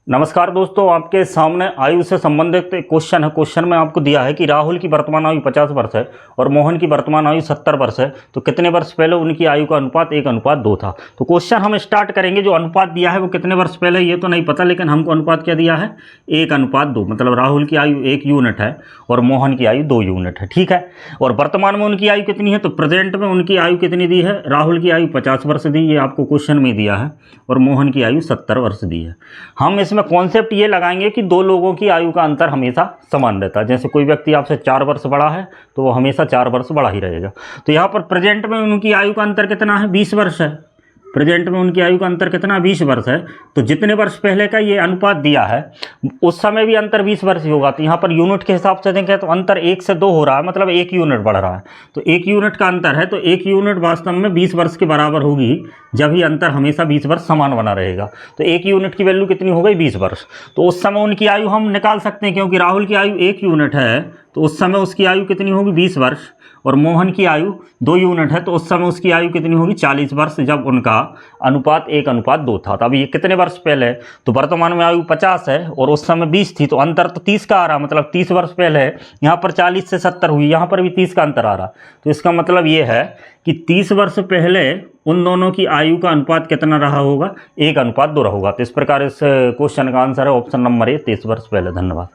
नमस्कार दोस्तों, आपके सामने आयु से संबंधित एक क्वेश्चन है। क्वेश्चन में आपको दिया है कि राहुल की वर्तमान आयु 50 वर्ष है और मोहन की वर्तमान आयु 70 वर्ष है, तो कितने वर्ष पहले उनकी आयु का अनुपात 1:2 था। तो क्वेश्चन हम स्टार्ट करेंगे। जो अनुपात दिया है वो कितने वर्ष पहले ये तो नहीं पता, लेकिन हमको अनुपात क्या दिया है 1:2। मतलब राहुल की आयु 1 यूनिट है और मोहन की आयु 2 यूनिट है। ठीक है, और वर्तमान में उनकी आयु कितनी है, तो प्रेजेंट में उनकी आयु कितनी दी है, राहुल की आयु 50 वर्ष दी, ये आपको क्वेश्चन में दिया है, और मोहन की आयु 70 वर्ष दी है। हम इसमें कॉन्सेप्ट ये लगाएंगे कि दो लोगों की आयु का अंतर हमेशा समान रहता है। जैसे कोई व्यक्ति आपसे 4 वर्ष बड़ा है तो वो हमेशा 4 वर्ष बड़ा ही रहेगा। तो यहाँ पर प्रेजेंट में उनकी आयु का अंतर कितना है, 20 वर्ष है। प्रेजेंट में उनकी आयु का अंतर कितना, 20 वर्ष है। तो जितने वर्ष पहले का ये अनुपात दिया है उस समय भी अंतर 20 वर्ष ही होगा। तो यहाँ पर यूनिट के हिसाब से देखें तो अंतर 1 से 2 हो रहा है, मतलब 1 यूनिट बढ़ रहा है। तो 1 यूनिट का अंतर है, तो 1 यूनिट वास्तव में 20 वर्ष के बराबर होगी, जब ही अंतर हमेशा 20 वर्ष समान बना रहेगा। तो 1 यूनिट की वैल्यू कितनी हो गई, 20 वर्ष। तो उस समय उनकी आयु हम निकाल सकते हैं, क्योंकि राहुल की आयु 1 यूनिट है तो उस समय उसकी आयु कितनी होगी, 20 वर्ष। और मोहन की आयु 2 यूनिट है तो उस समय उसकी आयु कितनी होगी, 40 वर्ष, जब उनका अनुपात 1:2 था। तो अभी ये कितने वर्ष पहले, तो वर्तमान में आयु 50 है और उस समय 20 थी, तो अंतर तो 30 का आ रहा, मतलब 30 वर्ष पहले है। यहाँ पर 40 से 70 हुई, यहाँ पर भी 30 का अंतर आ रहा। तो इसका मतलब ये है कि 30 वर्ष पहले उन दोनों की आयु का अनुपात कितना रहा होगा, 1:2 रहा होगा। तो इस प्रकार इस क्वेश्चन का आंसर है ऑप्शन नंबर ए, 30 वर्ष पहले। धन्यवाद।